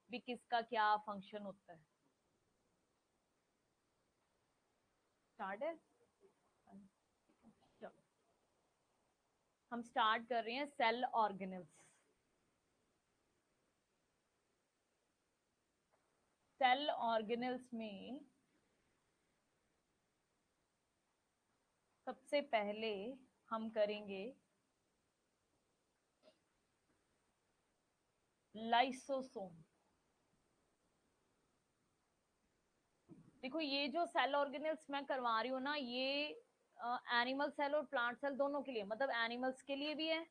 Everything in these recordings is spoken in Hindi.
भी किसका क्या फंक्शन होता है। स्टार्ट है, चलो हम स्टार्ट कर रहे हैं सेल ऑर्गेनेल्स। सेल ऑर्गेनेल्स में सबसे पहले हम करेंगे लाइसोसोम। देखो ये जो सेल ऑर्गेनेल्स मैं करवा रही हूँ ना, ये एनिमल सेल और प्लांट सेल दोनों के लिए, मतलब एनिमल्स के लिए भी है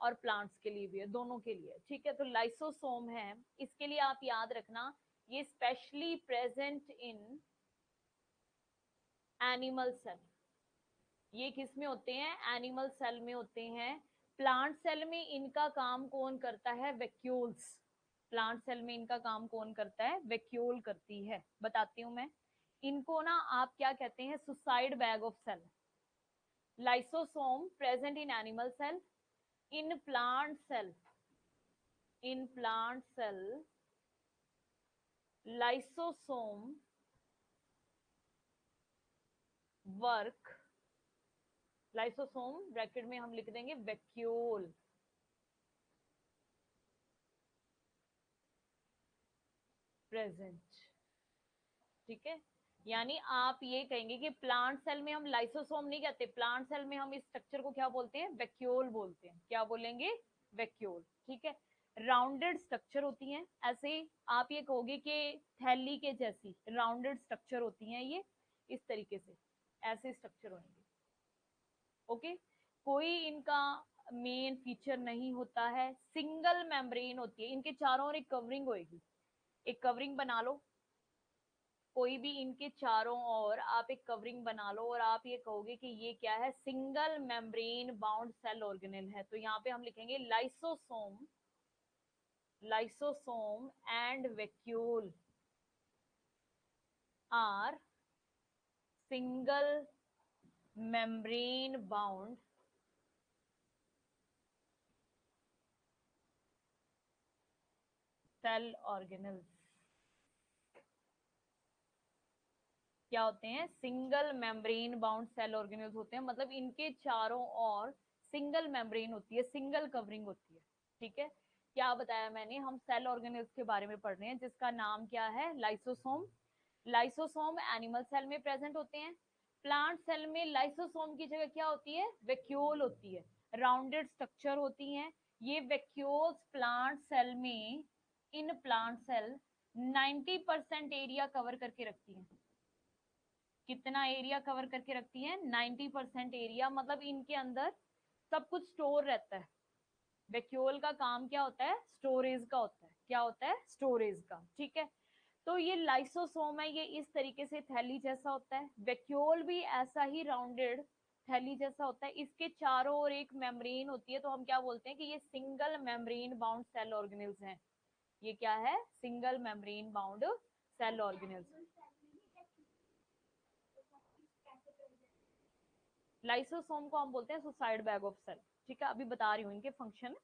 और प्लांट्स के लिए भी है, दोनों के लिए। ठीक है, तो लाइसोसोम है, इसके लिए आप याद रखना ये specially present in animal cell. ये किस में होते हैं? एनिमल सेल में होते हैं। प्लांट सेल में इनका काम कौन करता है? वैक्यूल्स। प्लांट सेल में इनका काम कौन करता है? वैक्यूल करती है। बताती हूं मैं, इनको ना आप क्या कहते हैं? Suicide bag of cell. Lysosome present in animal cell, in plant cell, in plant cell lysosome work, lysosome bracket में हम लिख देंगे वैक्यूल प्रेजेंट। ठीक है, यानी आप ये कहेंगे कि प्लांट सेल में हम लाइसोसोम नहीं कहते, प्लांट सेल में हम इस स्ट्रक्चर को क्या बोलते हैं? वैक्यूल बोलते हैं। क्या बोलेंगे? वैक्यूल। ठीक है, राउंडेड स्ट्रक्चर होती हैं, ऐसे ही आप ये कहोगे कि थैली के जैसी राउंडेड स्ट्रक्चर होती हैं ये, इस तरीके से ऐसे स्ट्रक्चर होंगे। ओके, कोई इनका मेन फीचर नहीं होता है, सिंगल मेम्ब्रेन होती है, इनके चारों ओर एक कवरिंग होगी। एक कवरिंग बना लो, कोई भी इनके चारों ओर आप एक कवरिंग बना लो और आप ये कहोगे कि ये क्या है? Single membrane bound cell organelle है। तो यहाँ पे हम लिखेंगे lysosome, lysosome and vacuole are single membrane bound cell organelles. क्या होते हैं? Single membrane bound cell organelles होते हैं, मतलब इनके चारों ओर सिंगल मेम्ब्रेन होती है, सिंगल कवरिंग होती है। ठीक है, क्या बताया मैंने? हम सेल ऑर्गेनेल्स के बारे में पढ़ रहे हैं जिसका नाम क्या है? लाइसोसोम। लाइसोसोम एनिमल सेल में प्रेजेंट होते हैं। प्लांट सेल में लाइसोसोम की जगह क्या होती है? वैक्यूल होती है, राउंडेड स्ट्रक्चर होती हैं ये वैक्यूल्स। प्लांट सेल में, in plant cell 90% area cover करके रखती हैं। कितना एरिया कवर करके रखती है? 90% एरिया, मतलब इनके अंदर सब कुछ स्टोर रहता है। वैक्यूल का काम क्या होता है? स्टोरेज का होता है। क्या होता है? स्टोरेज का। ठीक है, तो ये लाइसोसोम है, ये इस तरीके से थैली जैसा होता है। वैक्यूल भी ऐसा ही राउंडेड थैली जैसा होता है, इसके चारों ओर एक मेम्ब्रेन होती है। तो हम क्या बोलते हैं कि ये single membrane bound cell organelles हैं। ये क्या है? Single membrane bound cell organelles. Lysosome को हम बोलते हैं सुसाइड बैग ऑफ सेल। ठीक है, अभी बता रही हूँ इनके फंक्शन।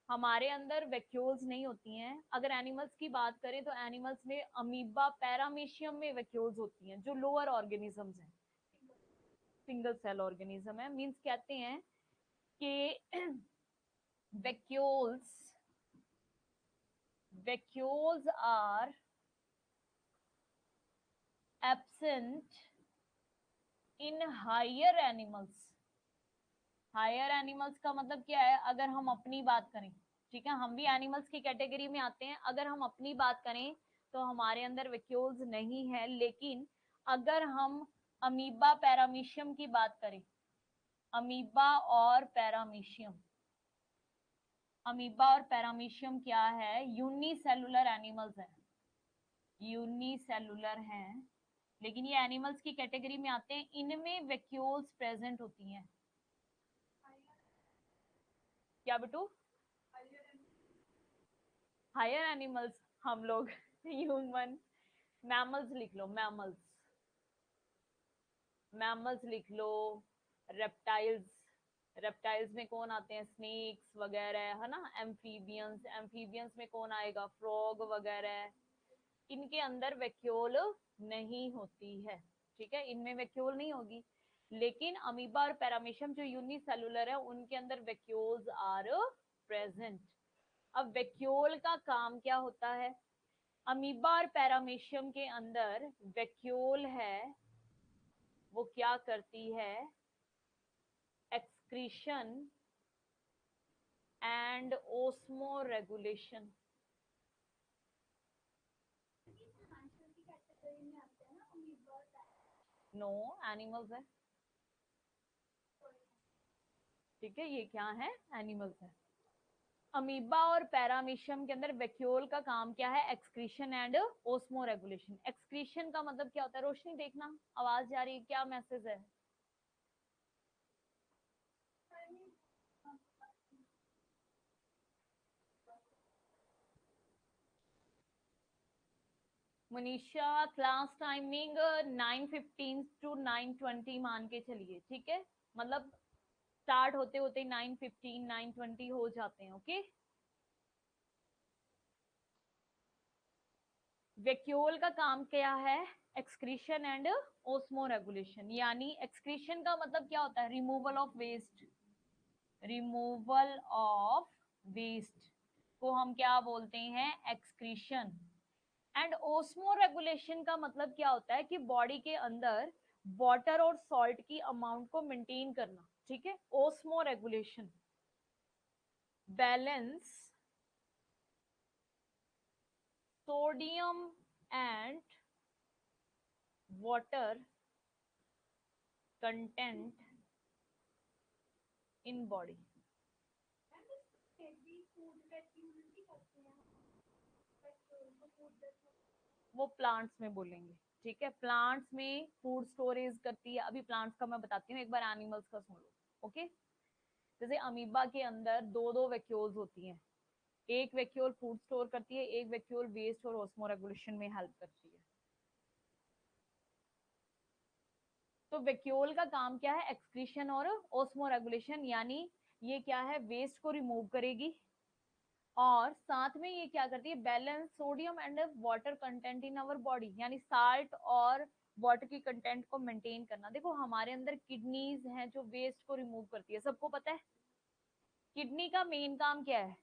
हमारे अंदर वैक्यूल्स नहीं होती हैं। अगर एनिमल्स की बात करें तो एनिमल्स में अमीबा पैरामीशियम में वैक्यूल्स होती हैं, जो लोअर ऑर्गेनिजम्स हैं, सिंगल सेल ऑर्गेनिज्म है। मींस कहते हैं कि vacuoles, vacuoles are absent in higher animals. Higher animals का मतलब क्या है? अगर हम अपनी बात करें, ठीक है, हम भी एनिमल्स की कैटेगरी में आते हैं। अगर हम अपनी बात करें तो हमारे अंदर वैक्यूल्स नहीं है, लेकिन अगर हम अमीबा पैरामीशियम की बात करें, अमीबा और पैरामीशियम, अमीबा और पैरामीशियम क्या है? यूनिसेलुलर एनिमल्स हैं, यूनिसेलुलर हैं, लेकिन ये एनिमल्स की कैटेगरी में आते हैं। इनमें वैक्यूल्स प्रेजेंट होती हैं। क्या बेटू? हायर एनिमल्स हम लोग ह्यूमन, मैमल्स लिख लो, मैमल्स, मैमल्स लिख लो, रेप्टाइल्स, रेप्टाइल्स में कौन आते हैं, स्नेक्स वगैरह, है ना। एम्फीबियंस, एम्फीबियंस में कौन आएगा, फ्रॉग वगैरह। इनके अंदर वैक्यूल नहीं होती है, ठीक है, इनमें वैक्यूल नहीं होगी। लेकिन अमीबा और पैरामीशियम जो यूनिसेलुलर है उनके अंदर वैक्यूल्स आर प्रेजेंट। अब वैक्यूल का काम क्या होता है, अमीबा और पैरामीशियम के अंदर वैक्यूल है, वो क्या करती है, एक्सक्रीशन एंड ओस्मोरेगुलेशन। नो, एनिमल्स है, ठीक है, ये क्या है, एनिमल्स है। अमीबा और पैरामीशियम के अंदर वैक्यूल का काम क्या है, excretion and osmo regulation. Excretion का मतलब क्या होता है, रोशनी देखना, आवाज जा रही है, क्या मैसेज है। मनीषा, क्लास टाइमिंग 9:15 टू 9:20 मान के चलिए, ठीक है, मतलब स्टार्ट होते होते 9:15 9:20 हो जाते हैं, ओके। वैक्यूल का काम क्या है, एक्सक्रीशन एंड ओस्मो रेगुलेशन। यानी एक्सक्रीशन का मतलब क्या होता है, removal of waste, removal of waste को हम क्या बोलते हैं, एक्सक्रीशन। एंड ओस्मो रेगुलेशन का मतलब क्या होता है कि बॉडी के अंदर वाटर और सॉल्ट की अमाउंट को मेंटेन करना, ठीक है। Osmo regulation, balance sodium and water content in body. वो प्लांट्स में बोलेंगे, ठीक है, प्लांट्स में फूड स्टोरेज करती है। अभी प्लांट्स का मैं बताती हूँ, एक बार एनिमल्स का सुन लो, ओके। जैसे अमीबा के अंदर दो दो वैक्यूल्स होती हैं, एक वैक्यूल फूड स्टोर करती है, एक वैक्यूल वेस्ट और ऑस्मो रेगुलेशन में हेल्प करती है। तो वैक्यूल का काम क्या है, एक्सक्रीशन और ऑस्मो रेगुलेशन। यानी ये क्या है, वेस्ट को रिमूव करेगी और साथ में ये क्या करती है, balance sodium and water content in our body, यानी साल्ट और वाटर की कंटेंट को मेंटेन करना। देखो हमारे अंदर किडनीज हैं जो वेस्ट को रिमूव करती है, सबको पता है। किडनी का मेन काम क्या है,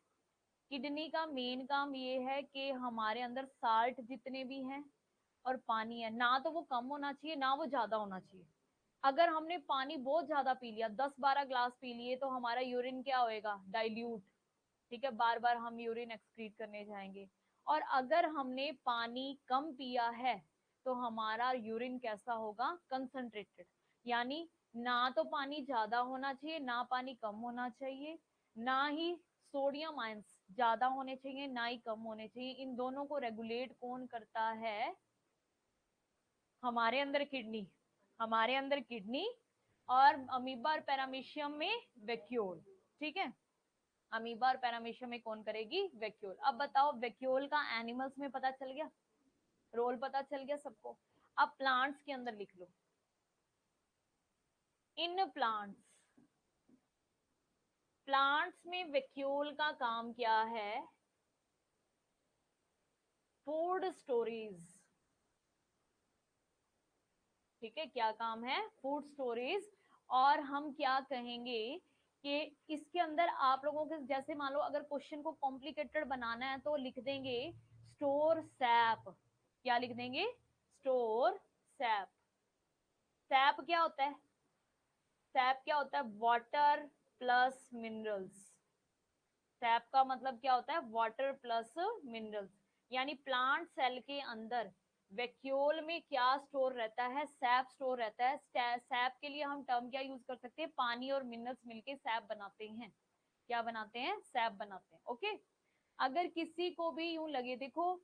किडनी का मेन काम ये है कि हमारे अंदर साल्ट जितने भी हैं और पानी है ना, तो वो कम होना चाहिए ना वो ज्यादा होना चाहिए। अगर हमने पानी बहुत ज्यादा पी लिया, 10-12 ग्लास पी लिए, तो हमारा यूरिन क्या होएगा, डाइल्यूट, ठीक है, बार बार हम यूरिन एक्सक्रीट करने जाएंगे। और अगर हमने पानी कम पिया है तो हमारा यूरिन कैसा होगा, कंसंट्रेटेड। यानी ना तो पानी ज्यादा होना चाहिए ना पानी कम होना चाहिए, ना ही सोडियम आयंस ज्यादा होने चाहिए ना ही कम होने चाहिए। इन दोनों को रेगुलेट कौन करता है, हमारे अंदर किडनी, हमारे अंदर किडनी। और अमीबा और पैरामीशियम में वैक्यूल, ठीक है, अमीबा और पैरामीशियम में कौन करेगी, वैक्यूल। अब बताओ, वैक्यूल का एनिमल्स में पता चल गया, रोल पता चल गया सबको। अब प्लांट्स के अंदर लिख लो, इन प्लांट्स, प्लांट्स में वैक्यूल का काम क्या है, फूड स्टोरेज, ठीक है, क्या काम है, फूड स्टोरेज। और हम क्या कहेंगे कि इसके अंदर आप लोगों के, जैसे मान लो अगर क्वेश्चन को कॉम्प्लिकेटेड बनाना है तो लिख देंगे स्टोर सैप। क्या लिख देंगे, स्टोर सैप। सैप क्या होता है, सैप क्या होता है, वाटर प्लस मिनरल्स। सैप का मतलब क्या होता है, वाटर प्लस मिनरल्स। यानी प्लांट सेल के अंदर वैक्यूल में क्या स्टोर रहता है, सैप स्टोर रहता है। सैप के लिए हम टर्म क्या यूज कर सकते हैं, पानी और मिनरल्स मिलके सैप बनाते हैं। क्या बनाते हैं, सैप बनाते हैं, ओके। अगर किसी को भी यूं लगे, देखो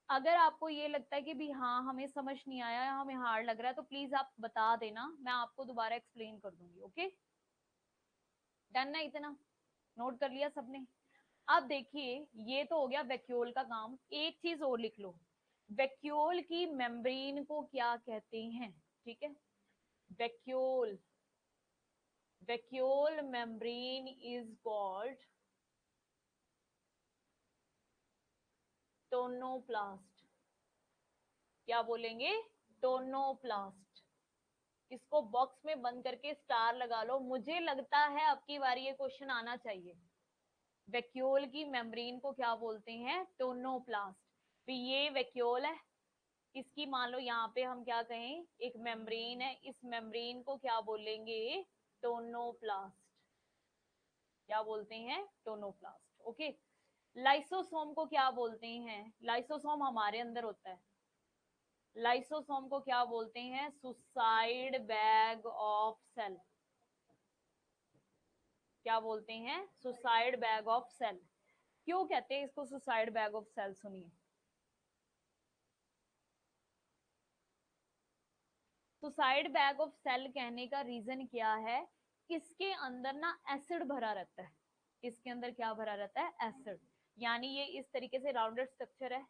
अगर आपको ये लगता है कि भी हाँ हमें समझ नहीं आया, हमें हार्ड लग रहा है, तो प्लीज आप बता देना, मैं आपको दोबारा एक्सप्लेन कर दूंगी, ओके। डन ना, इतना नोट कर लिया सबने। अब देखिए, ये तो हो गया वैक्यूल का काम। एक चीज और लिख लो, वैक्यूल की मेम्ब्रेन को क्या कहते हैं, ठीक है, vacuole vacuole membrane is called tonoplast. क्या बोलेंगे? टोनोप्लास्ट। इसको बॉक्स में बंद करके स्टार लगा लो, मुझे लगता है अब की बार ये क्वेश्चन आना चाहिए। वैक्यूल की मेम्ब्रेन को क्या बोलते हैं? टोनोप्लास्ट। तो ये वैक्यूल है, इसकी मान लो यहाँ पे हम क्या कहें, एक मेम्ब्रेन है, इस मेम्ब्रेन को क्या बोलेंगे? टोनोप्लास्ट। क्या बोलते हैं? टोनोप्लास्ट। ओके। लाइसोसोम को क्या बोलते हैं? लाइसोसोम हमारे अंदर होता है। लाइसोसोम को क्या बोलते हैं? Suicide bag of cell. क्या बोलते हैं? Suicide bag of cell. क्यों कहते हैं इसको सुसाइड बैग ऑफ सेल? सुनिए, सुसाइड बैग ऑफ सेल कहने का रीजन क्या है? इसके अंदर ना एसिड भरा रहता है। इसके अंदर क्या भरा रहता है? एसिड। यानी ये इस तरीके से राउंडेड स्ट्रक्चर है,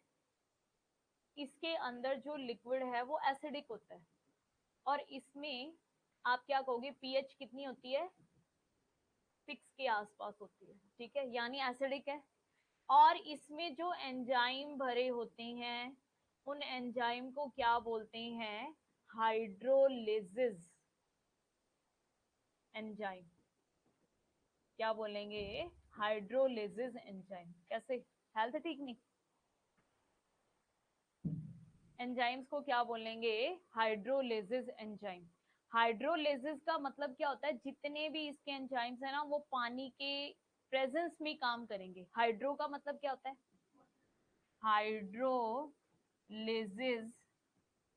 इसके अंदर जो लिक्विड है वो एसिडिक होता है, और इसमें आप क्या कहोगे, पीएच कितनी होती है? 6 के आसपास होती है। ठीक है, यानी एसिडिक है। और इसमें जो एंजाइम भरे होते हैं, उन एंजाइम को क्या बोलते हैं? Hydrolysis enzyme. क्या बोलेंगे? Hydrolysis enzyme. कैसे? हेल्थ ठीक नहीं? एंजाइम्स को क्या बोलेंगे? Hydrolysis enzyme. हाइड्रोलिसिस का मतलब क्या होता है? जितने भी इसके एंजाइम्स है ना, वो पानी के प्रेजेंस में काम करेंगे। हाइड्रो का मतलब क्या होता है? Hydrolysis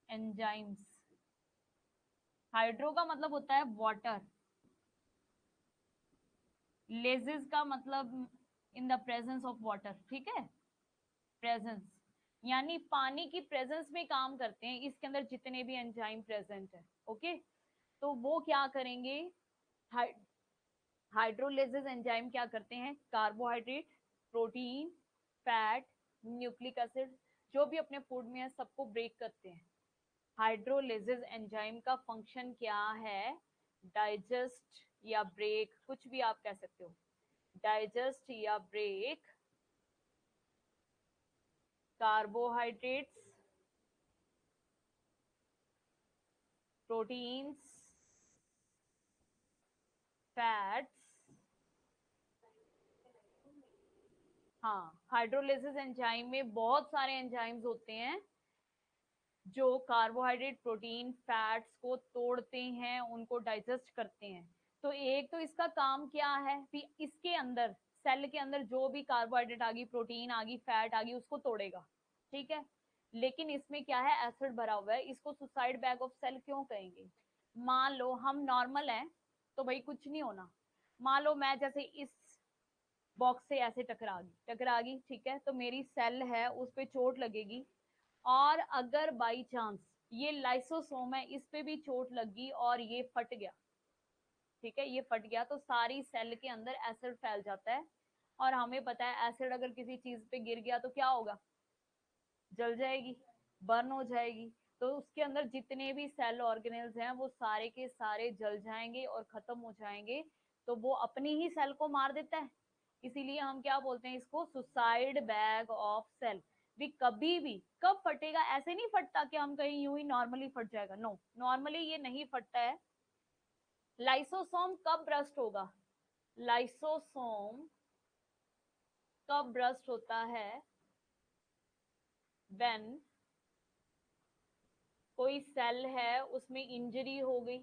enzymes. हाइड्रो का मतलब होता है वाटर, लेजिस का मतलब in the presence of water. ठीक है, प्रेजेंस, यानी पानी की प्रेजेंस में काम करते हैं इसके अंदर जितने भी एंजाइम प्रेजेंट है। ओके, तो वो क्या करेंगे? हाइड्रोलिसिस एंजाइम क्या करते हैं? Carbohydrate, protein, fat, nucleic acid, जो भी अपने फूड में है सबको ब्रेक करते हैं। हाइड्रोलिसिस एंजाइम का फंक्शन क्या है? डाइजेस्ट या ब्रेक, कुछ भी आप कह सकते हो, डाइजेस्ट या ब्रेक कार्बोहाइड्रेट्स, प्रोटीन्स, फैट्स। हाँ, हाइड्रोलिसिस एंजाइम में बहुत सारे एंजाइम्स होते हैं जो कार्बोहाइड्रेट, प्रोटीन, फैट्स को तोड़ते हैं, उनको डाइजेस्ट करते हैं। तो एक तो इसका काम क्या है कि इसके अंदर, सेल के अंदर जो भी कार्बोहाइड्रेट आ गई, प्रोटीन आ गई, फैट आ गई, उसको तोड़ेगा। ठीक है, लेकिन इसमें क्या है? एसिड भरा हुआ है। इसको सुसाइड बैग ऑफ सेल क्यों कहेंगे? मान लो हम नॉर्मल हैं तो भाई कुछ नहीं होना। मान लो मैं जैसे इस बॉक्स से ऐसे टकरा गई, ठीक है, तो मेरी सेल है उस पर चोट लगेगी। और अगर बाई चांस ये लाइसोसोम है, इस पे भी चोट लगी और ये फट गया, ठीक है, ये फट गया, तो सारी सेल के अंदर एसिड फैल जाता है। और हमें पता है एसिड अगर किसी चीज पे गिर गया तो क्या होगा? जल जाएगी, बर्न हो जाएगी। तो उसके अंदर जितने भी सेल ऑर्गेनेल्स हैं वो सारे के सारे जल जाएंगे और खत्म हो जाएंगे। तो वो अपनी ही सेल को मार देता है। इसीलिए हम क्या बोलते हैं इसको? Suicide bag of cell. भी कभी भी कब फटेगा? ऐसे नहीं फटता कि हम कहीं यूं ही नॉर्मली फट जाएगा। नो, नॉर्मली ये नहीं फटता है। लाइसोसोम कब ब्रस्ट होगा? लाइसोसोम कब ब्रस्ट होता है? व्हेन कोई सेल है उसमें इंजरी हो गई,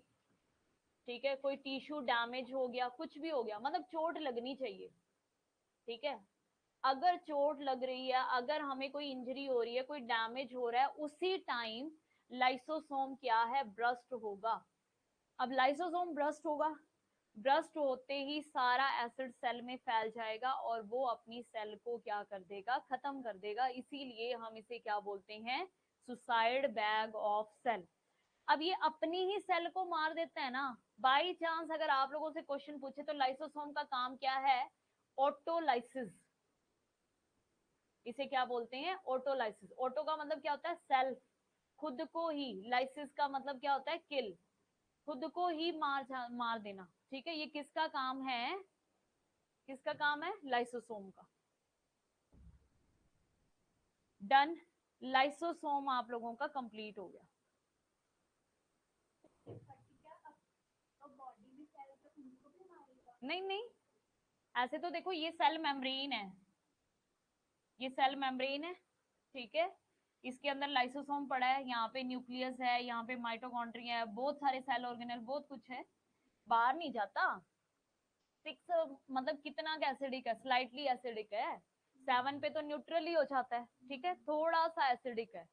ठीक है, कोई टिश्यू डैमेज हो गया, कुछ भी हो गया, मतलब चोट लगनी चाहिए। ठीक है, अगर चोट लग रही है, अगर हमें कोई इंजरी हो रही है, कोई डैमेज हो रहा है, उसी टाइम लाइसोसोम क्या है? ब्रस्ट होगा। अब लाइसोसोम ब्रस्ट होगा, ब्रस्ट होते ही सारा एसिड सेल में फैल जाएगा और वो अपनी सेल को क्या कर देगा? खत्म कर देगा। इसीलिए हम इसे क्या बोलते हैं? Suicide bag of cell. अब ये अपनी ही सेल को मार देता है ना। बाई चांस अगर आप लोगों से क्वेश्चन पूछे तो लाइसोसोम का काम क्या है? ऑटोलाइसिस। इसे क्या बोलते हैं? ऑटोलाइसिस। ऑटो का मतलब क्या होता है? सेल्फ, खुद को ही। लाइसिस का मतलब क्या होता है? किल, खुद को ही मार देना। ठीक है, ये किसका काम है, किसका काम है, लाइसोसोम का। डन, लाइसोसोम आप लोगों का कंप्लीट हो गया। नहीं नहीं, ऐसे तो देखो ये सेल मेम्ब्रेन है, ये सेल मेम्ब्रेन है, ठीक है, इसके अंदर लाइसोसोम पड़ा है, यहाँ पे न्यूक्लियस है, यहाँ पे माइटोकॉन्ड्रिया है, बहुत सारे सेल ऑर्गेनल, बहुत कुछ है, बाहर नहीं जाता। 6 मतलब कितना का एसिडिक है, स्लाइटली एसिडिक है, 7 पे तो न्यूट्रल ही हो जाता है, ठीक है, थोड़ा सा एसिडिक है,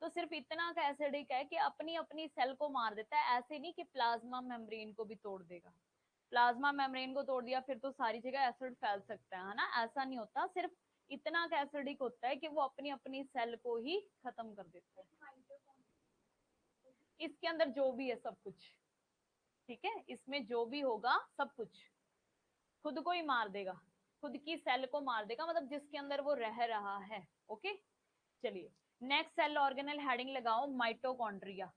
तो सिर्फ इतना का एसिडिक है कि अपनी अपनी सेल को मार देता है, ऐसे नहीं कि प्लाज्मा मेम्ब्रेन को भी तोड़ देगा। प्लाज्मा मेम्ब्रेन को तोड़ दिया फिर तो सारी जगह एसिड फैल सकता है ना, ऐसा नहीं होता, सिर्फ इतना का एसिडिक होता है कि वो अपनी अपनी सेल को ही खत्म कर देता है। इसके अंदर जो भी है सब कुछ, ठीक है, इसमें जो भी होगा सब कुछ खुद को ही मार देगा, खुद की सेल को मार देगा, मतलब जिसके अंदर वो रह रहा है। ओके, चलिए नेक्स्ट सेल ऑर्गेनल हेडिंग लगाओ, माइटोकॉन्ड्रिया।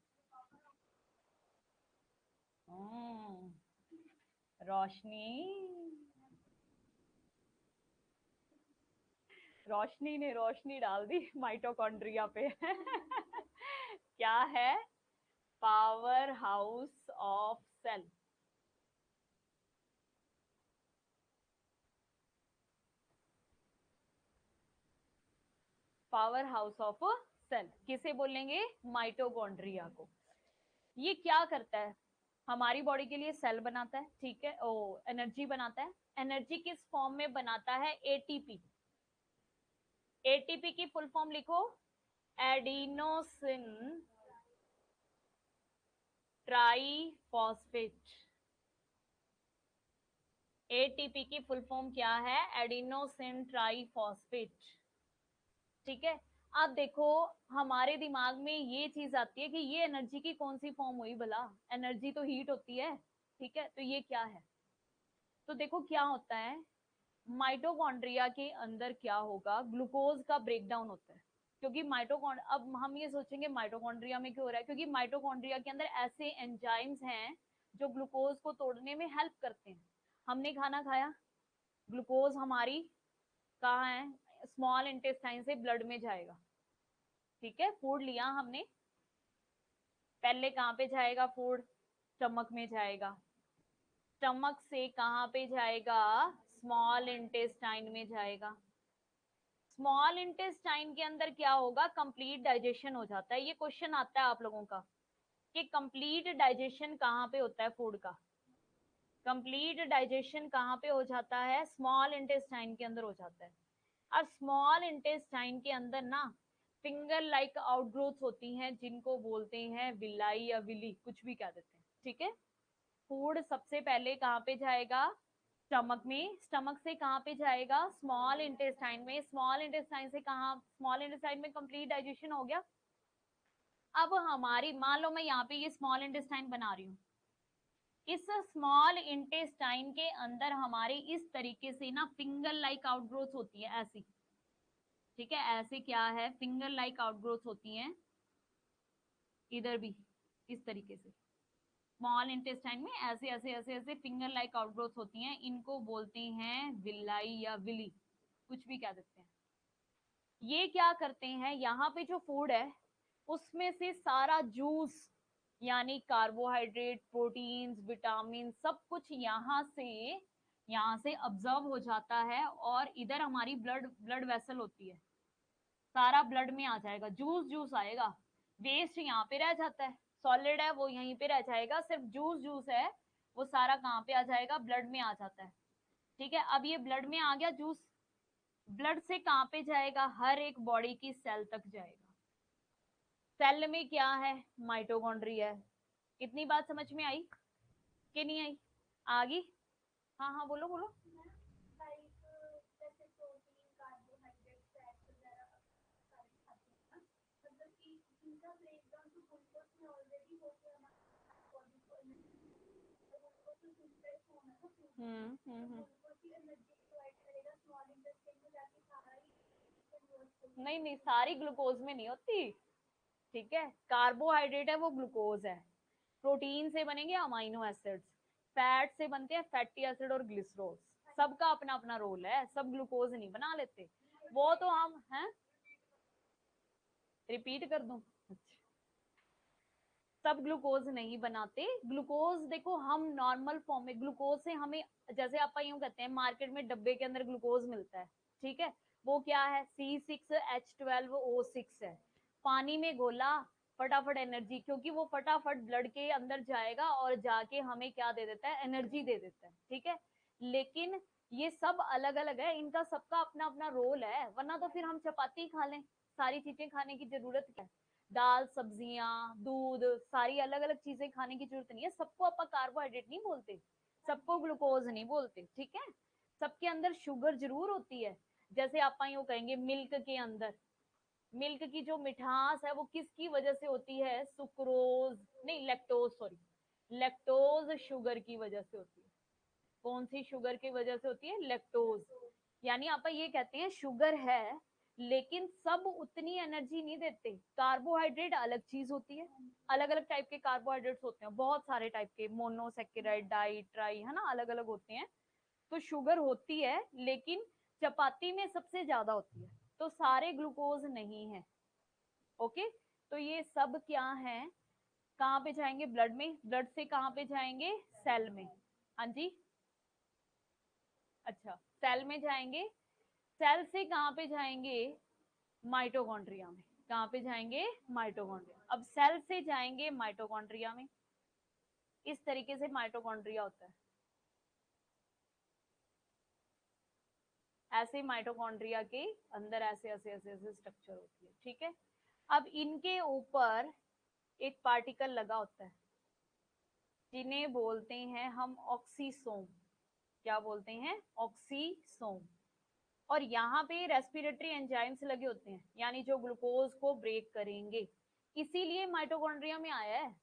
रोशनी, रोशनी ने रोशनी डाल दी माइटोकॉन्ड्रिया पे क्या है, power house of cell. Power house of cell किसे बोलेंगे, माइटोकॉन्ड्रिया को। ये क्या करता है, हमारी बॉडी के लिए सेल बनाता है, ठीक है, ओ एनर्जी बनाता है, एनर्जी किस फॉर्म में बनाता है, एटीपी। एटीपी की फुल फॉर्म लिखो, एडिनोसिन ट्राइफॉस्फेट। एटीपी की फुल फॉर्म क्या है, एडिनोसिन ट्राइफॉस्फेट, ठीक है। अब देखो हमारे दिमाग में ये चीज आती है कि ये एनर्जी की कौन सी फॉर्म हुई भला, एनर्जी तो हीट होती है, ठीक है, तो ये क्या है, तो देखो क्या होता है, माइटोकॉन्ड्रिया के अंदर क्या होगा, ग्लूकोज का ब्रेकडाउन होता है, क्योंकि माइटोकॉन्ड, अब हम ये सोचेंगे माइटोकॉन्ड्रिया में क्यों हो रहा है, क्योंकि माइटोकॉन्ड्रिया के अंदर ऐसे एंजाइम्स हैं जो ग्लूकोज को तोड़ने में हेल्प करते हैं। हमने खाना खाया, ग्लूकोज हमारी कहाँ है, स्मॉल इंटेस्टाइन से ब्लड में जाएगा, ठीक है, फूड लिया हमने, पहले कहाँ पे जाएगा फूड, स्टमक में जाएगा, स्टमक से कहाँ पे जाएगा, स्मॉल इंटेस्टाइन में जाएगा, स्मॉल इंटेस्टाइन के अंदर क्या होगा, कंप्लीट डाइजेशन हो जाता है। ये क्वेश्चन आता है आप लोगों का कि कंप्लीट डाइजेशन कहाँ पे होता है फूड का, कंप्लीट डाइजेशन कहाँ पे हो जाता है, स्मॉल इंटेस्टाइन के अंदर हो जाता है। और स्मॉल इंटेस्टाइन के अंदर ना फिंगर लाइक आउटग्रोथ होती हैं, जिनको बोलते हैं विलाई या विली, कुछ भी कह देते हैं, ठीक है। फूड सबसे पहले कहाँ पे जाएगा, स्टमक में, स्टमक से कहाँ पे जाएगा, स्मॉल इंटेस्टाइन में, स्मॉल इंटेस्टाइन से कहाँ, स्मॉल इंटेस्टाइन में कंप्लीट डाइजेशन हो गया। अब हमारी मान लो मैं यहाँ पे ये स्मॉल इंटेस्टाइन बना रही हूँ, इस स्मॉल इंटेस्टाइन के अंदर हमारी इस तरीके से ना फिंगर लाइक आउटग्रोथ होती है, ऐसी, ठीक है, ऐसे क्या है, फिंगर लाइक आउटग्रोथ होती है, इधर भी इस तरीके से स्मॉल इंटेस्टाइन में ऐसे ऐसे ऐसे ऐसे फिंगर लाइक आउटग्रोथ होती हैं, इनको बोलते हैं विलाई या विली, कुछ भी कह देते हैं। ये क्या करते हैं, यहाँ पे जो फूड है उसमें से सारा जूस, यानी कार्बोहाइड्रेट, प्रोटीन्स, विटामिन, सब कुछ यहाँ से ऑब्जर्व हो जाता है, और इधर हमारी ब्लड ब्लड वेसल होती है, सारा ब्लड में आ जाएगा, जूस जूस आएगा, वेस्ट यहाँ पे रह जाता है, सॉलिड है वो यहीं पे रह जाएगा, सिर्फ जूस जूस है वो सारा कहाँ पे आ जाएगा, ब्लड में आ जाता है, ठीक है। अब ये ब्लड में आ गया जूस, ब्लड से कहाँ पे जाएगा, हर एक बॉडी की सेल तक जाएगा। सेल में क्या है, माइटोकॉन्ड्रिया है। इतनी बात समझ में आई कि नहीं आई, आ गई, हाँ हाँ बोलो बोलो। हम्म। नहीं नहीं, सारी ग्लूकोज में नहीं होती, ठीक है, कार्बोहाइड्रेट है वो ग्लूकोज है, प्रोटीन से बनेंगे अमाइनो एसिड्स, फैट से बनते हैं फैटी एसिड और ग्लिसरॉल, सबका अपना अपना रोल है, सब ग्लूकोज नहीं बना लेते, वो तो हम हैं। रिपीट कर दूं? सब ग्लूकोज नहीं बनाते। ग्लूकोज देखो हम नॉर्मल फॉर्म में ग्लूकोज से हमें, जैसे आप यूं कहते हैं मार्केट में डब्बे के अंदर ग्लूकोज मिलता है, ठीक है, वो क्या है C6H12O6 है, पानी में घोला, फटाफट एनर्जी, क्योंकि वो फटाफट ब्लड के अंदर जाएगा और जाके हमें क्या दे देता है, एनर्जी दे देता है, ठीक है। लेकिन ये सब अलग अलग है, इनका सबका अपना अपना रोल है, वरना तो फिर हम चपाती खा लें, सारी चीजें खाने की जरूरत क्या है, दाल सब्जियां दूध सारी अलग अलग चीजें खाने की जरूरत नहीं है, सबको अपन कार्बोहाइड्रेट नहीं बोलते, सबको ग्लूकोज नहीं बोलते, ठीक है। सबके अंदर शुगर जरूर होती है, जैसे आप यूं कहेंगे मिल्क के अंदर, मिल्क की जो मिठास है वो किसकी वजह से होती है, सुक्रोज नहीं लैक्टोज, सॉरी, लैक्टोज शुगर की वजह से होती है। कौन सी शुगर की वजह से होती है, लैक्टोज। यानी आप ये कहते हैं शुगर है लेकिन सब उतनी एनर्जी नहीं देते, कार्बोहाइड्रेट अलग चीज होती है, अलग अलग टाइप के कार्बोहाइड्रेट्स होते हैं, बहुत सारे टाइप के, मोनोसेकेराइड डाई ट्राई है ना, अलग अलग होते हैं। तो शुगर होती है लेकिन चपाती में सबसे ज्यादा होती है, तो सारे ग्लूकोज नहीं है। ओके, तो ये सब क्या है, कहाँ पे जाएंगे, ब्लड में, ब्लड से कहाँ पे जाएंगे, सेल में। हाँ जी, अच्छा, सेल में जाएंगे, सेल से कहाँ पे जाएंगे, माइटोकॉन्ड्रिया में, कहाँ पे जाएंगे, माइटोकॉन्ड्रिया। अब सेल से जाएंगे माइटोकॉन्ड्रिया में, इस तरीके से माइटोकॉन्ड्रिया होता है, ऐसे माइटोकॉन्ड्रिया के अंदर ऐसे ऐसे ऐसे ऐसे स्ट्रक्चर होती है, ठीक है। अब इनके ऊपर एक पार्टिकल लगा होता है, जिन्हें बोलते हैं हम ऑक्सीसोम, क्या बोलते हैं, ऑक्सीसोम। और यहाँ पे रेस्पिरेटरी एंजाइम्स लगे होते हैं, यानी जो ग्लूकोज को ब्रेक करेंगे, इसीलिए माइटोकॉन्ड्रिया में आया है।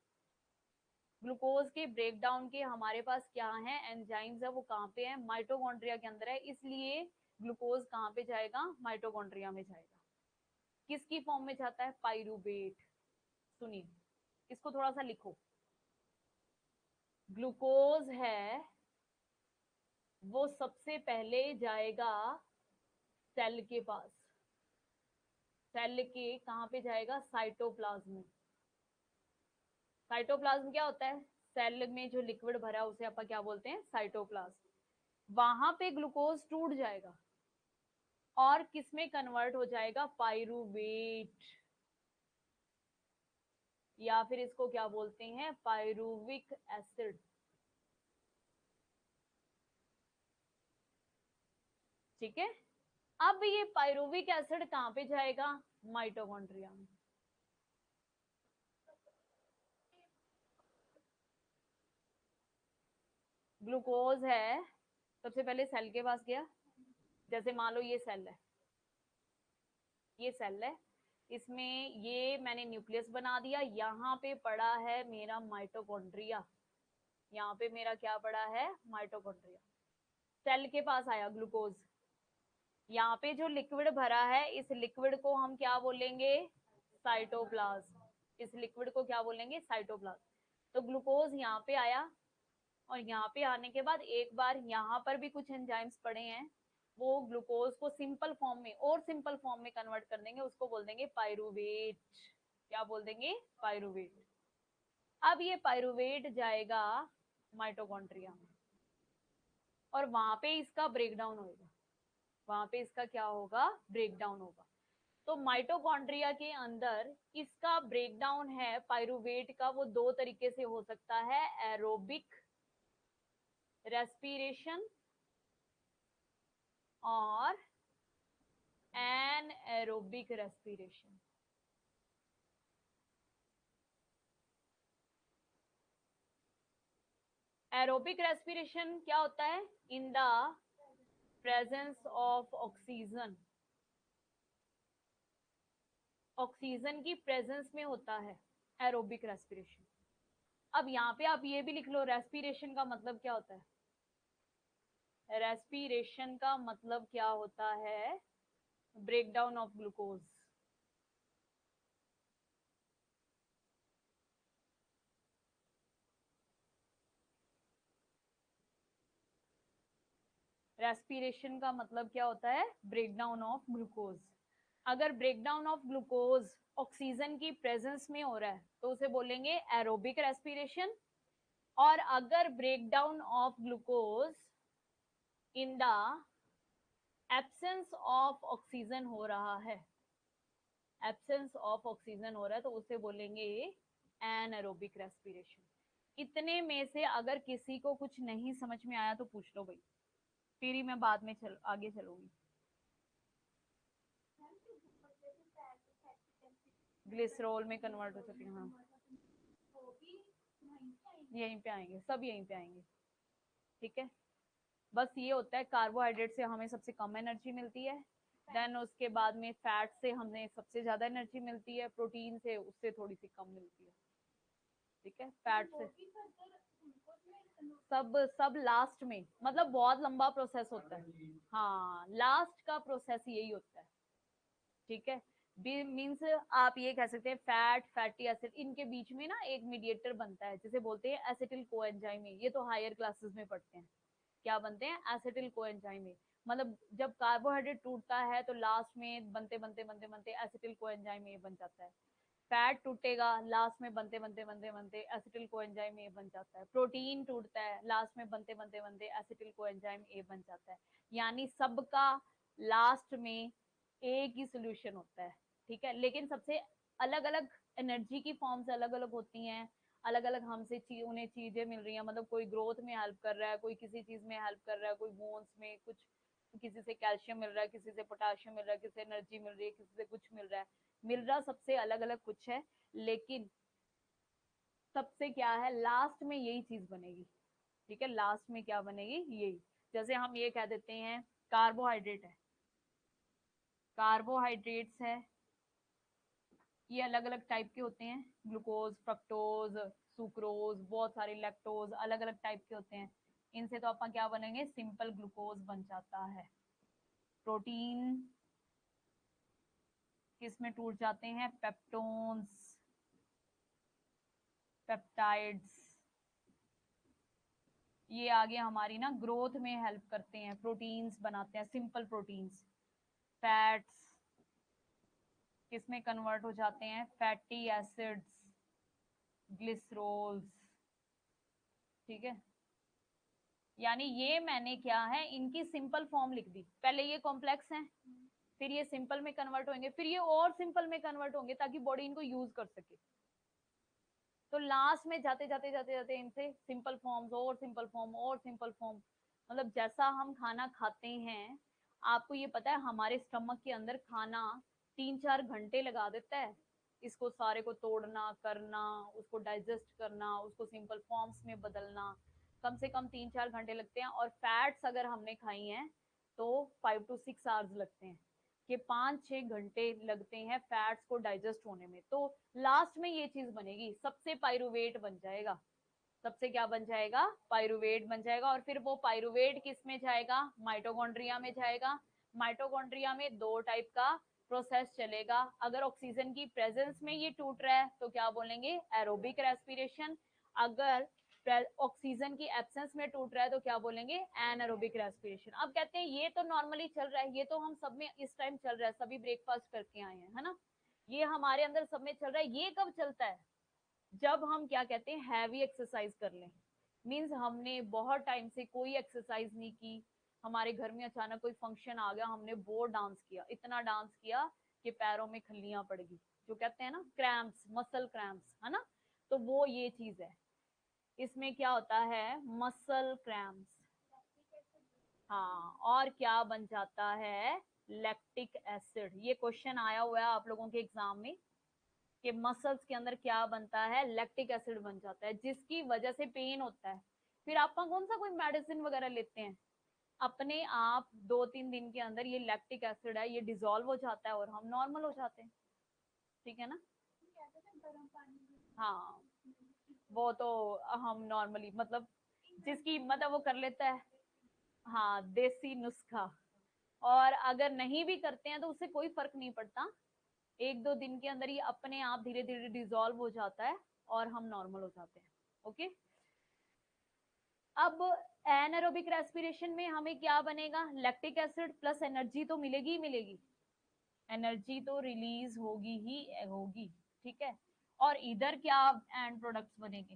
ग्लूकोज के ब्रेकडाउन के हमारे पास क्या है, एंजाइम्स है, वो कहाँ पे है, माइटोकॉन्ड्रिया के अंदर है, इसलिए ग्लूकोज कहाँ पे जाएगा, माइटोकॉन्ड्रिया में जाएगा। किसकी फॉर्म में जाता है, पाइरूवेट। सुनिए, इसको थोड़ा सा लिखो, ग्लूकोज है वो सबसे पहले जाएगा सेल के पास, सेल के कहाँ पे जाएगा, साइटोप्लाज्म में। साइटोप्लाज्म क्या होता है, सेल में जो लिक्विड भरा है उसे अपन क्या बोलते हैं, साइटोप्लाज्म। वहां पे ग्लूकोज टूट जाएगा और किसमें कन्वर्ट हो जाएगा, पाइरूवेट, या फिर इसको क्या बोलते हैं, पाइरुविक एसिड, ठीक है। अब ये पाइरुविक एसिड कहाँ पे जाएगा, माइटोकॉन्ड्रिया में। ग्लूकोज है सबसे पहले सेल के पास गया, जैसे मान लो ये सेल है, ये सेल है, इसमें ये मैंने न्यूक्लियस बना दिया, यहाँ पे पड़ा है मेरा माइटोकॉन्ड्रिया, यहाँ पे मेरा क्या पड़ा है, माइटोकॉन्ड्रिया। सेल के पास आया ग्लूकोज, यहाँ पे जो लिक्विड भरा है इस लिक्विड को हम क्या बोलेंगे, साइटोप्लाज्म, इस लिक्विड को क्या बोलेंगे, साइटोप्लाज्म। तो ग्लूकोज यहाँ पे आया, और यहाँ पे आने के बाद एक बार यहाँ पर भी कुछ एंजाइम्स पड़े हैं, वो ग्लूकोज को सिंपल फॉर्म में और सिंपल फॉर्म में कन्वर्ट कर देंगे, उसको बोल देंगे पाइरुवेट, क्या बोल देंगे, पाइरुवेट। अब ये पाइरुवेट जाएगा माइटोकॉन्ड्रिया में, और वहां पे इसका ब्रेकडाउन होगा, वहां पे इसका क्या होगा, ब्रेकडाउन होगा। तो माइटोकॉन्ड्रिया के अंदर इसका ब्रेकडाउन है पाइरुवेट का, वो दो तरीके से हो सकता है, एरोबिक रेस्पिरेशन और एनएरोबिक रेस्पिरेशन। एरोबिक रेस्पिरेशन क्या होता है, in the presence of oxygen, oxygen की प्रेजेंस में होता है एरोबिक रेस्पिरेशन। अब यहाँ पे आप ये भी लिख लो, रेस्पिरेशन का मतलब क्या होता है, रेस्पिरेशन का मतलब क्या होता है, ब्रेकडाउन ऑफ ग्लूकोज। रेस्पिरेशन का मतलब क्या होता है? Breakdown of glucose. अगर ब्रेकडाउन ऑफ ग्लूकोज ऑक्सीजन की प्रेजेंस में हो रहा है तो उसे बोलेंगे एरोबिक रेस्पिरेशन। और अगर breakdown of glucose in the absence of oxygen हो रहा है, एब्सेंस ऑफ ऑक्सीजन हो रहा है, तो उसे बोलेंगे एनएरोबिक रेस्पिरेशन। इतने में से अगर किसी को कुछ नहीं समझ में आया तो पूछ लो भाई, फिर ही मैं बाद में आगे चलूंगी। ग्लिसरॉल में कन्वर्ट हो चुके हैं, हाँ यहीं पे आएंगे, सब यहीं पे आएंगे। ठीक है, बस ये होता है कार्बोहाइड्रेट से हमें सबसे कम एनर्जी मिलती है, देन उसके बाद में फैट से हमें सबसे ज्यादा एनर्जी मिलती है, प्रोटीन से उससे थोड़ी सी कम मिलती है। ठीक है, फैट से सब सब लास्ट में, मतलब बहुत लंबा प्रोसेस होता है। हाँ, लास्ट का प्रोसेस यही होता है। ठीक है, मीन्स आप ये कह सकते हैं फैट, फैटी एसिड, इनके बीच में ना एक मीडिएटर बनता है जिसे बोलते हैं एसिटिल कोएंजाइम। ये तो हायर क्लासेस में पढ़ते हैं, क्या बनते हैं? Acetyl coenzyme. मतलब जब कार्बोहाइड्रेट टूटता है तो लास्ट में बनते बनते बनते बनते एसिटिल कोएंजाइम बन जाता है। फैट टूटेगा, लास्ट में बनते बनते बनते बनते एसिटिल कोएंजाइम ए बन जाता है। प्रोटीन टूटता है, लास्ट में बनते बनते बनते एसिटिल कोएंजाइम ए बन जाता है। यानी सबका लास्ट में एक ही सोल्यूशन होता है। ठीक है, लेकिन सबसे अलग अलग एनर्जी की फॉर्म्स अलग अलग होती हैं, अलग अलग हमसे उन्हें चीजें मिल रही हैं। मतलब कोई ग्रोथ में हेल्प कर रहा है, कोई किसी चीज में हेल्प कर रहा है, कोई बोन्स में कुछ, किसी से कैल्शियम मिल रहा है, किसी से पोटाशियम मिल रहा है, किसी से एनर्जी मिल रही है, किसी से कुछ मिल रहा है। मिल रहा सबसे अलग अलग कुछ है, लेकिन सबसे क्या है, लास्ट में यही चीज बनेगी। ठीक है, लास्ट में क्या बनेगी? यही। जैसे हम ये कह देते हैं कार्बोहाइड्रेट है, कार्बोहाइड्रेट्स है, ये अलग अलग टाइप के होते हैं, ग्लूकोज, फ्रक्टोज, सुक्रोज, बहुत सारे लैक्टोज, अलग अलग टाइप के होते हैं। इनसे तो अपन क्या बनेंगे? सिंपल ग्लूकोज बन जाता है। प्रोटीन किसमें टूट जाते हैं? पेप्टोन्स, पेप्टाइड्स, ये आगे हमारी ना ग्रोथ में हेल्प करते हैं, प्रोटीन्स बनाते हैं, सिंपल प्रोटीन्स। फैट्स किसमें कन्वर्ट हो जाते हैं? Fatty acids, glycerols. ठीक है, यानी ये मैंने क्या है, इनकी सिंपल फॉर्म लिख दी। पहले ये कॉम्प्लेक्स हैं, फिर ये सिंपल में कन्वर्ट होंगे, फिर ये और सिंपल में कन्वर्ट होंगे ताकि बॉडी इनको यूज कर सके। तो लास्ट में जाते जाते जाते जाते इनसे सिंपल फॉर्म्स और सिंपल फॉर्म और सिंपल फॉर्म। मतलब जैसा हम खाना खाते हैं, आपको ये पता है हमारे स्टमक के अंदर खाना 3-4 घंटे लगा देता है, इसको सारे को तोड़ना, करना, उसको डाइजेस्ट करना, उसको सिंपल फॉर्म्स में बदलना, कम से कम 3-4 घंटे लगते हैं। और फैट्स अगर हमने खाई हैं तो 5 to 6 आवर्स लगते हैं, कि 5-6 घंटे लगते हैं फैट्स को डाइजेस्ट होने में। तो लास्ट में ये चीज बनेगी, सबसे पायरुवेट बन जाएगा। सबसे क्या बन जाएगा? पायरुवेट बन जाएगा। और फिर वो पायरुवेट किस में जाएगा? माइटोकॉन्ड्रिया में जाएगा। माइटोकॉन्ड्रिया में 2 टाइप का प्रोसेस चलेगा। अगर ऑक्सीजन की प्रेजेंस में ये टूट रहा है तो क्या बोलेंगे? Aerobic respiration. अगर ऑक्सीजन की एब्सेंस में टूट रहा है तो क्या बोलेंगे? Anaerobic respiration. अब कहते हैं ये तो नॉर्मली चल रहा है, ये तो हम सब में इस टाइम चल रहा है, सभी ब्रेकफास्ट करके आए हैं, है ना, ये हमारे अंदर सब में चल रहा है। ये कब चलता है? जब हम क्या कहते हैं, हैवी एक्सरसाइज कर लें। मीन्स हमने बहुत टाइम से कोई एक्सरसाइज नहीं की, हमारे घर में अचानक कोई फंक्शन आ गया, हमने बहुत डांस किया, इतना डांस किया कि पैरों में खल्लियां पड़ गई, जो कहते हैं ना क्रैम्प्स, मसल क्रैम्प्स, है ना। तो वो ये चीज है, इसमें क्या होता है? Muscle cramps. हाँ, और क्या बन जाता है? Lactic acid. ये क्वेश्चन आया हुआ है आप लोगों के एग्जाम में कि मसल्स के अंदर क्या बनता है? लैक्टिक एसिड बन जाता है, जिसकी वजह से पेन होता है। फिर आप कौन सा कोई मेडिसिन वगैरह लेते हैं, अपने आप 2-3 दिन के अंदर ये लैक्टिक एसिड है, ये डिजोल्व हो जाता है और हम नॉर्मल हो जाते हैं। ठीक है ना। हाँ, वो तो हम नॉर्मली, मतलब जिसकी मतलब वो कर लेता है। हाँ, देसी नुस्खा। और अगर नहीं भी करते हैं तो उससे कोई फर्क नहीं पड़ता, 1-2 दिन के अंदर ये अपने आप धीरे धीरे डिजोल्व हो जाता है और हम नॉर्मल हो जाते हैं। ओके, अब एनारोबिक रेस्पिरेशन में हमें क्या बनेगा, लैक्टिक एसिड प्लस एनर्जी तो मिलेगी ही मिलेगी, एनर्जी तो रिलीज होगी ही होगी, ठीक है। और इधर क्या एंड प्रोडक्ट्स बनेंगे,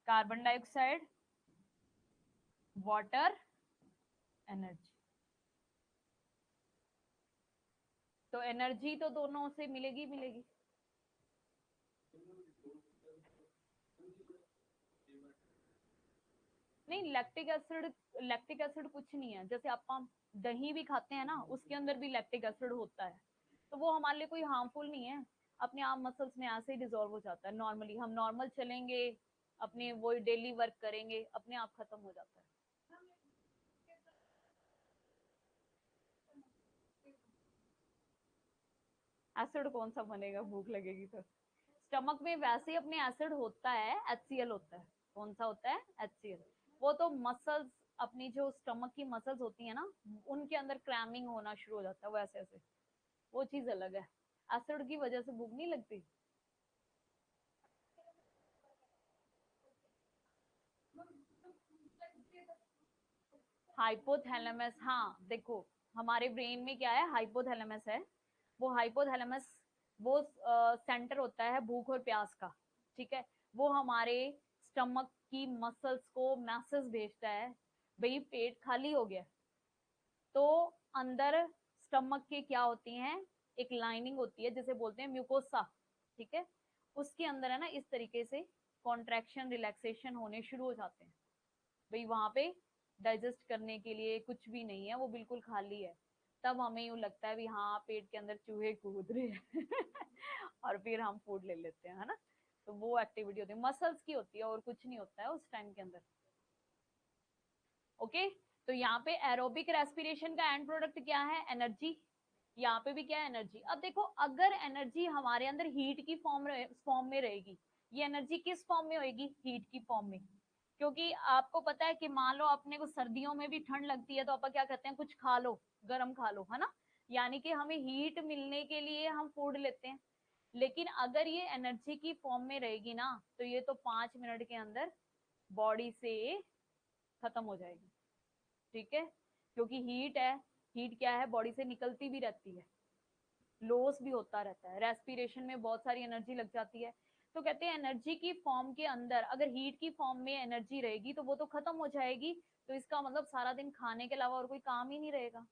कार्बन डाइऑक्साइड, वाटर, एनर्जी। तो एनर्जी तो दोनों से मिलेगी मिलेगी। नहीं, लैक्टिक एसिड कुछ नहीं है, जैसे आप दही भी खाते हैं ना, उसके अंदर भी लैक्टिक एसिड होता है, तो वो हमारे लिए कोई हार्मफुल नहीं है, अपने आप मसल्स में ऐसे ही डिजोल्व हो जाता है नॉर्मली, हम नॉर्मल चलेंगे, अपने वो डेली वर्क करेंगे, अपने आप खत्म हो जाता है। एसिड कौन सा बनेगा, भूख लगेगी तो। स्टमक में वैसे ही अपने एसिड होता है, HCl होता है। कौन सा होता है, HCl। वो तो मसल्स, अपनी जो स्टमक की मसल्स होती है ना, उनके अंदर क्रैमिंग होना शुरू हो जाता है, वो ऐसे ऐसे, वो चीज अलग है। एसिड की वजह से भूख नहीं लगती। हाइपोथैलेमस, हाँ देखो, हमारे ब्रेन में क्या है, हाइपोथैलेमस है। वो हाइपोथैलेमस, वो सेंटर होता है भूख और प्यास का, ठीक है। वो हमारे स्टमक की मसल्स को मैसेज भेजता है, भाई पेट खाली हो गया। तो अंदर स्टमक के क्या होती हैं, एक लाइनिंग होती है जिसे बोलते हैं म्यूकोसा, ठीक है। उसके अंदर है ना, इस तरीके से कॉन्ट्रैक्शन रिलैक्सेशन होने शुरू हो जाते हैं, भाई वहां पे डाइजेस्ट करने के लिए कुछ भी नहीं है, वो बिल्कुल खाली है। तब हमें यूं लगता है भी हाँ, पेट के अंदर चूहे कूद रहे हैं और फिर हम फूड ले लेते हैं, है ना। तो वो एक्टिविटी होती है, मसल्स की होती है, और कुछ नहीं होता है उस टाइम के अंदर। ओके, तो यहाँ पे एरोबिक रेस्पिरेशन का एंड प्रोडक्ट क्या है, एनर्जी। यहाँ पे भी क्या है, एनर्जी। अब देखो, अगर एनर्जी हमारे अंदर हीट की फॉर्म में रहेगी, ये एनर्जी किस फॉर्म में होगी, हीट की फॉर्म में। क्योंकि आपको पता है कि मान लो अपने को सर्दियों में भी ठंड लगती है, तो आप क्या कहते हैं, कुछ खा लो, गर्म खा लो, है ना। यानी कि हमें हीट मिलने के लिए हम फूड लेते हैं। लेकिन अगर ये एनर्जी की फॉर्म में रहेगी ना, तो ये तो 5 मिनट के अंदर बॉडी से खत्म हो जाएगी, ठीक है। क्योंकि हीट है, हीट क्या है, बॉडी से निकलती भी रहती है, लॉस भी होता रहता है, रेस्पिरेशन में बहुत सारी एनर्जी लग जाती है। तो कहते हैं एनर्जी की फॉर्म के अंदर अगर हीट की फॉर्म में एनर्जी रहेगी, तो वो तो खत्म हो जाएगी। तो इसका मतलब सारा दिन खाने के अलावा और कोई काम ही नहीं रहेगा।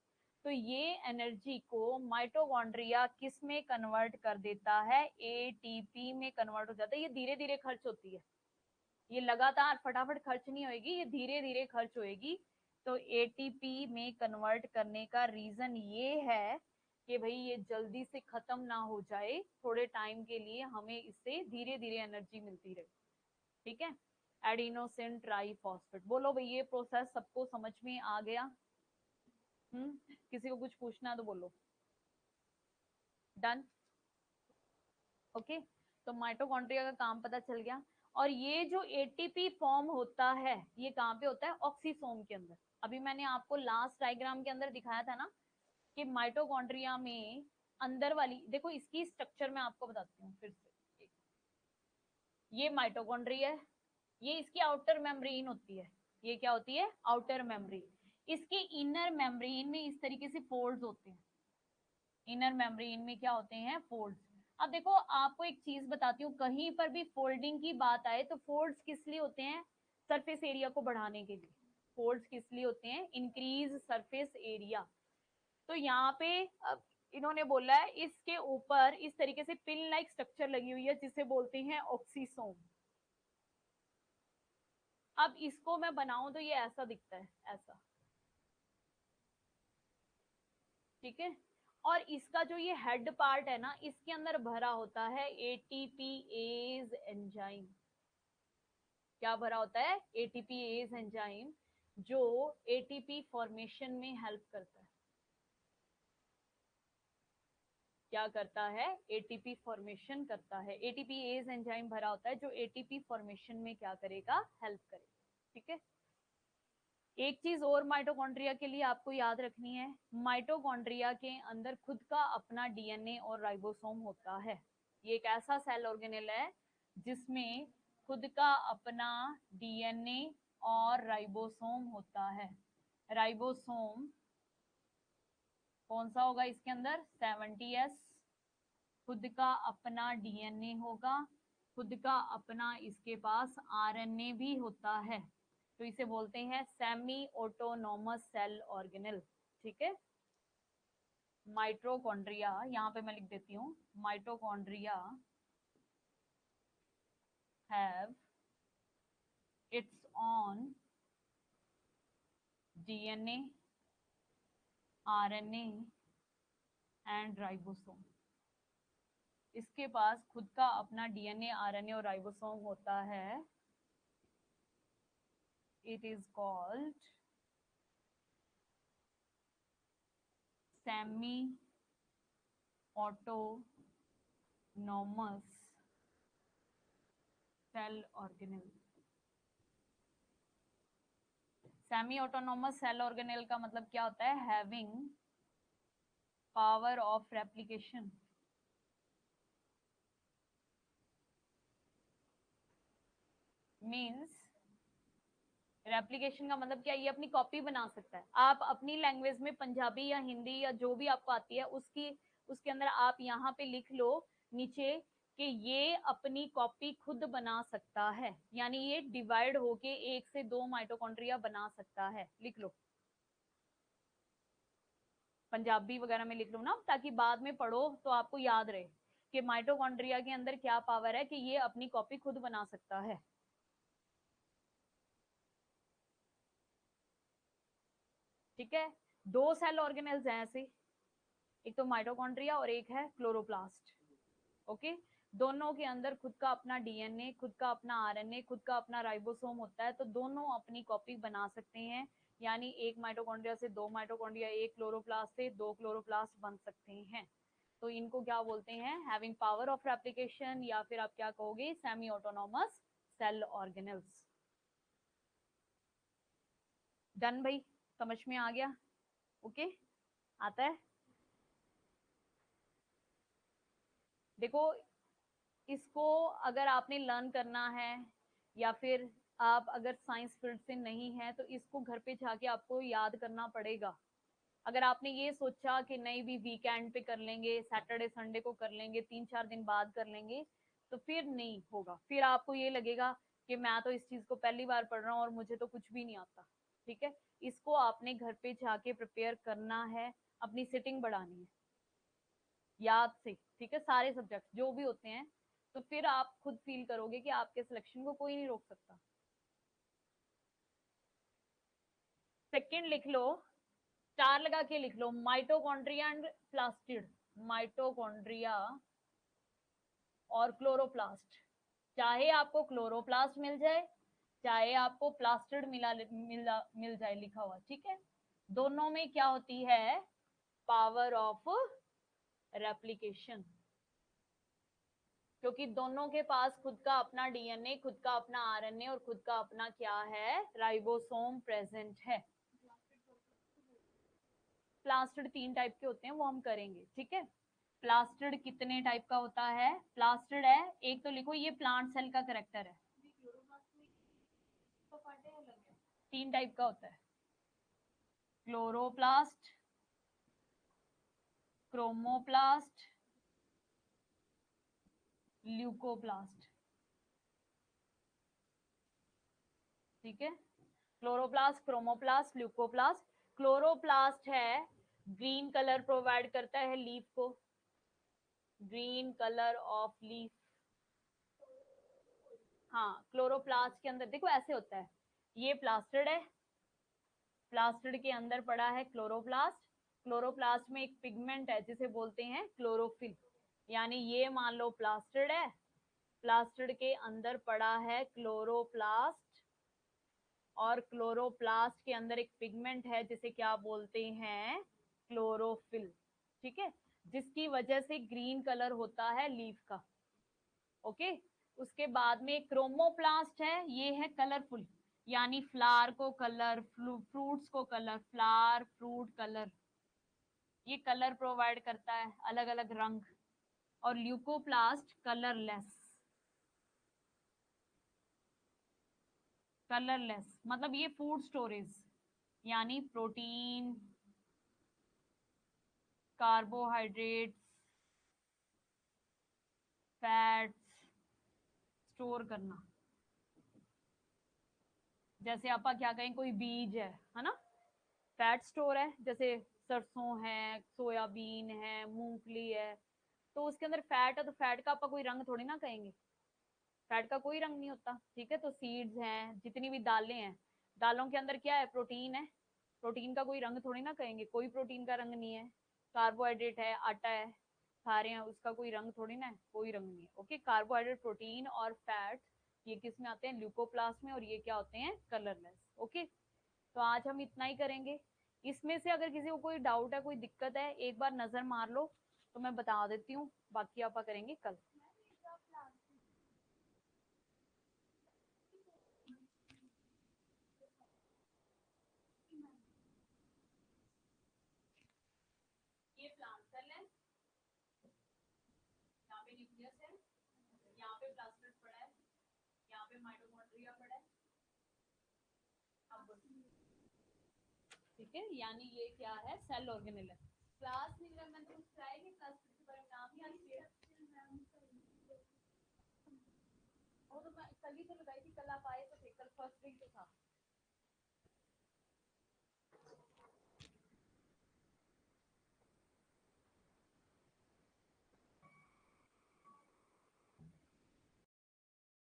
तो ये एनर्जी को माइटोकॉन्ड्रिया किस में कन्वर्ट कर देता है, एटीपी में कन्वर्ट हो जाता है। ये धीरे धीरे खर्च होती है, ये लगातार फटाफट खर्च नहीं होगी, ये धीरे धीरे खर्च होगी। तो एटीपी में कन्वर्ट करने का रीजन ये है कि भाई ये जल्दी से खत्म ना हो जाए, थोड़े टाइम के लिए हमें इससे धीरे धीरे एनर्जी मिलती रहे, ठीक है। एडिनोसिन ट्राइफॉस्फेट, बोलो भाई ये प्रोसेस सबको समझ में आ गया। किसी को कुछ पूछना है तो बोलो। Done, okay. तो माइटोकॉन्ड्रिया का काम पता चल गया। और ये जो एटीपी फॉर्म होता है, ये कहाँ पे होता है, ऑक्सीसोम के अंदर। अभी मैंने आपको लास्ट डायग्राम के अंदर दिखाया था ना, कि माइटोकॉन्ड्रिया में अंदर वाली, देखो इसकी स्ट्रक्चर मैं आपको बताती हूँ फिर से। ये माइटोकॉन्ड्रिया है, ये इसकी आउटर मेम्ब्रेन होती है। ये क्या होती है, आउटर मेम्ब्रेन। इसके इनर मेम्ब्रेन में इस तरीके से फोल्ड्स होते हैं, इनर मेम्ब्रेन में क्या होते हैं, फोल्ड्स। अब देखो आपको एक चीज बताती हूँ, कहीं पर भी फोल्डिंग की बात आए तो फोल्ड्स किस लिए होते हैं, सरफेस एरिया को बढ़ाने के लिए। फोल्ड्स किस लिए होते हैं, इंक्रीज सरफेस एरिया। तो यहाँ पे अब इन्होंने बोला है, इसके ऊपर इस तरीके से पिन लाइक स्ट्रक्चर लगी हुई है, जिसे बोलते हैं ऑक्सीसोम। अब इसको मैं बनाऊं तो ये ऐसा दिखता है, ऐसा, ठीक है। और इसका जो ये हेड पार्ट है ना, इसके अंदर भरा होता है एटीपीएज एंजाइम। क्या भरा होता है, एटीपीएज एंजाइम, जो एटीपी फॉर्मेशन में हेल्प करता है। क्या करता है, एटीपी फॉर्मेशन करता है। एटीपीएज एंजाइम भरा होता है जो एटीपी फॉर्मेशन में क्या करेगा, हेल्प करेगा, ठीक है। एक चीज और माइटोकॉन्ड्रिया के लिए आपको याद रखनी है, माइटोकॉन्ड्रिया के अंदर खुद का अपना डीएनए और राइबोसोम होता है। ये एक ऐसा सेल ऑर्गेनेल है जिसमें खुद का अपना डीएनए और राइबोसोम होता है। राइबोसोम कौन सा होगा इसके अंदर? 70S। खुद का अपना डीएनए होगा, खुद का अपना इसके पास आरएनए भी होता है, तो इसे बोलते हैं सेमी ऑटोनोमस सेल ऑर्गेनेल। ठीक है। माइटोकॉन्ड्रिया, यहां पे मैं लिख देती हूँ, mitochondria have it's on DNA, RNA and ribosome. इसके पास खुद का अपना डीएनए, आरएनए और राइबोसोम होता है। It is called semi autonomous cell organelle. Semi autonomous cell organelle का मतलब क्या होता है? Having power of replication. Means replication का मतलब क्या? ये अपनी कॉपी बना सकता है। आप अपनी लैंग्वेज में पंजाबी या हिंदी या जो भी आपको आती है उसके अंदर आप यहाँ पे लिख लो नीचे कि ये अपनी कॉपी खुद बना सकता है, यानी ये डिवाइड होके 1 से 2 माइटोकॉन्ड्रिया बना सकता है। लिख लो, पंजाबी वगैरह में लिख लो ना, ताकि बाद में पढ़ो तो आपको याद रहे कि माइटोकॉन्ड्रिया के अंदर क्या पावर है कि ये अपनी कॉपी खुद बना सकता है। ठीक है। 2 सेल ऑर्गेनेल्स हैं ऐसे, एक तो माइटोकॉन्ड्रिया और एक है क्लोरोप्लास्ट। ओके। दोनों के अंदर खुद का अपना डीएनए, खुद का अपना आरएनए, खुद का अपना राइबोसोम होता है, तो दोनों अपनी कॉपी बना सकते हैं। यानी एक माइटोकॉन्ड्रिया से 2 माइटोकॉन्ड्रिया, एक क्लोरोप्लास्ट से 2 क्लोरोप्लास्ट बन सकते हैं। तो इनको क्या बोलते हैं? हैविंग पावर ऑफ रेप्लिकेशन, या फिर आप क्या कहोगे? Semi autonomous cell organelles. Done भाई, समझ में आ गया? ओके, आता है। देखो, इसको अगर आपने लर्न करना है या फिर आप अगर साइंस फील्ड से नहीं है तो इसको घर पे जाके आपको याद करना पड़ेगा। अगर आपने ये सोचा कि नहीं भी वीकेंड पे कर लेंगे, सैटरडे संडे को कर लेंगे, 3-4 दिन बाद कर लेंगे, तो फिर नहीं होगा। फिर आपको ये लगेगा कि मैं तो इस चीज को पहली बार पढ़ रहा हूँ और मुझे तो कुछ भी नहीं आता। ठीक है। इसको आपने घर पे जाके प्रिपेयर करना है, अपनी सिटिंग बढ़ानी है याद से। ठीक है, सारे सब्जेक्ट जो भी होते हैं, तो फिर आप खुद फील करोगे कि आपके सिलेक्शन को कोई नहीं रोक सकता। सेकंड लिख लो, स्टार लगा के लिख लो, माइटोकॉन्ड्रिया एंड प्लास्टिड। माइटोकॉन्ड्रिया और क्लोरोप्लास्ट। चाहे आपको क्लोरोप्लास्ट मिल जाए, चाहे आपको प्लास्टिड मिल जाए लिखा हुआ, ठीक है। दोनों में क्या होती है? Power of replication. क्योंकि दोनों के पास खुद का अपना डीएनए, खुद का अपना आरएनए और खुद का अपना क्या है? राइबोसोम प्रेजेंट है। प्लास्टिड 3 टाइप के होते हैं, वो हम करेंगे। ठीक है। प्लास्टिड कितने टाइप का होता है? प्लास्टिड है, एक तो लिखो ये प्लांट सेल का करेक्टर है। 3 टाइप का होता है, क्लोरोप्लास्ट, क्रोमोप्लास्ट, ल्यूकोप्लास्ट। ठीक है। Chloroplast, chromoplast, leucoplast. क्लोरोप्लास्ट है, ग्रीन कलर प्रोवाइड करता है लीफ को, ग्रीन कलर ऑफ लीफ। हाँ, क्लोरोप्लास्ट के अंदर देखो ऐसे होता है, ये प्लास्टिड है, प्लास्टिड के अंदर पड़ा है क्लोरोप्लास्ट। क्लोरोप्लास्ट में एक पिगमेंट है जिसे बोलते हैं क्लोरोफिल। यानी ये मान लो प्लास्टिड है, प्लास्टिड के अंदर पड़ा है क्लोरोप्लास्ट, और क्लोरोप्लास्ट के अंदर एक पिगमेंट है जिसे क्या बोलते हैं? क्लोरोफिल। ठीक है। जिसकी वजह से ग्रीन कलर होता है लीफ का। ओके। उसके बाद में क्रोमोप्लास्ट है, ये है कलरफुल, यानी फ्लावर को कलर, फ्रूट्स को कलर, फ्लावर फ्रूट कलर, ये कलर प्रोवाइड करता है, अलग अलग रंग। और ल्यूकोप्लास्ट कलरलेस। कलरलेस मतलब ये फूड स्टोरेज, यानी प्रोटीन, कार्बोहाइड्रेट्स, फैट्स स्टोर करना। जैसे आप क्या कहें, कोई बीज है ना, फैट स्टोर है, जैसे सरसों है, सोयाबीन है, मूंगफली है, तो उसके अंदर फैट है, तो फैट का आप कोई रंग थोड़ी ना कहेंगे, फैट का कोई रंग नहीं होता, ठीक है। तो सीड्स हैं, जितनी भी दालें हैं, दालों के अंदर क्या है, प्रोटीन है, प्रोटीन का कोई रंग थोड़ी ना कहेंगे, कोई प्रोटीन का रंग नहीं है। कार्बोहाइड्रेट है, आटा है, खा रहे हैं, उसका कोई रंग थोड़ी ना है, कोई रंग नहीं है। ओके, कार्बोहाइड्रेट, प्रोटीन और फैट ये किस में आते हैं, ल्यूकोप्लास्ट में, और ये क्या होते हैं, कलरलेस। ओके, तो आज हम इतना ही करेंगे। इसमें से अगर किसी को कोई डाउट है, कोई दिक्कत है, एक बार नजर मार लो तो मैं बता देती हूँ, बाकी आप करेंगे कल। ये प्लांट सेल है, यहाँ पे न्यूक्लियस है, यहाँ पे प्लास्टिड पड़ा है, यहाँ पे माइटोकॉन्ड्रिया पड़ा है। अब ठीक है, यानी ये क्या है, सेल ऑर्गेनेल है। क्लास नहीं रहा, मैंने कुछ ट्राई नहीं, क्लास के बारे में नाम ही आज लिया। वो तो मैं कल ही तो लगाई थी, कल आप आए तो थे, कल